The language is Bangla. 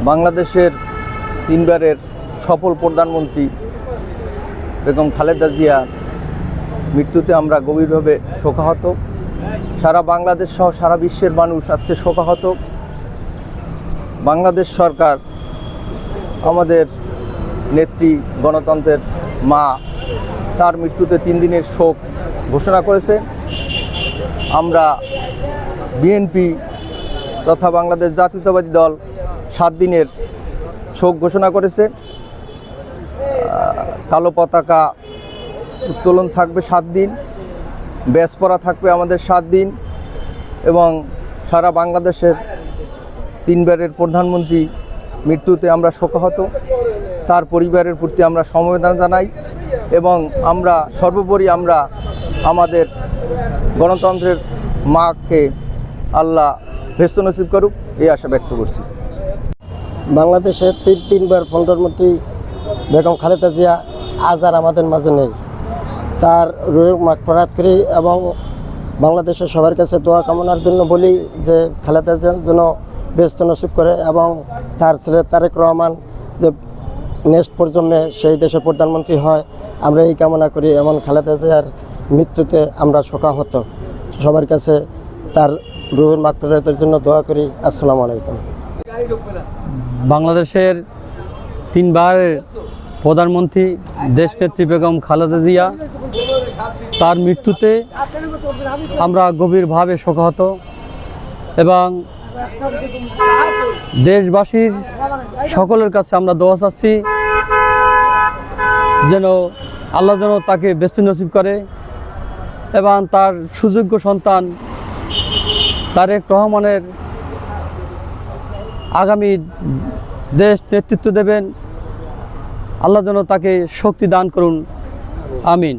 বাংলাদেশের তিনবারের সফল প্রধানমন্ত্রী বেগম খালেদা জিয়া মৃত্যুতে আমরা গভীরভাবে শোকাহত। সারা বাংলাদেশ সহ সারা বিশ্বের মানুষ আজকে শোকাহত। বাংলাদেশ সরকার আমাদের নেত্রী, গণতন্ত্রের মা, তার মৃত্যুতে 3 দিনের শোক ঘোষণা করেছে। আমরা বিএনপি তথা বাংলাদেশ জাতীয়তাবাদী দল 7 দিনের শোক ঘোষণা করেছে। কালো পতাকা উত্তোলন থাকবে 7 দিন, ব্যাজ পরা থাকবে আমাদের 7 দিন, এবং সারা বাংলাদেশের 3 বারের প্রধানমন্ত্রী মৃত্যুতে আমরা শোকাহত। তার পরিবারের প্রতি আমরা সমবেদনা জানাই এবং আমরা সর্বোপরি আমাদের গণতন্ত্রের মাকে আল্লাহ বেহেশত নসিব করুক, এই আশা ব্যক্ত করছি। বাংলাদেশের 3 বার প্রধানমন্ত্রী বেগম খালেদা জিয়া আজ আর আমাদের মাঝে নেই। তার রুহের মাগফিরাত করি এবং বাংলাদেশের সবার কাছে দোয়া কামনার জন্য বলি যে খালেদা জিয়ার জন্য বেহেশত নসিব করে এবং তার ছেলে তারেক রহমান যে নেক্সট প্রজন্মে সেই দেশের প্রধানমন্ত্রী হয়, আমরা এই কামনা করি। এবং খালেদা জিয়ার মৃত্যুতে আমরা শোকাহত। সবার কাছে তার রুহের মাগফিরাতের জন্য দোয়া করি। আসসালামু আলাইকুম। বাংলাদেশের 3 বারের প্রধানমন্ত্রী দেশনেত্রী বেগম খালেদা জিয়া, তার মৃত্যুতে আমরা গভীরভাবে শোকাহত এবং দেশবাসীর সকলের কাছে আমরা দোয়া চাচ্ছি যেন আল্লাহ যেন তাকে বেহেশত নসিব করে এবং তার সুযোগ্য সন্তান তারেক রহমানের আগামী দেশ নেতৃত্ব দেবেন। আল্লাহ যেন তাকে শক্তি দান করুন, আমিন।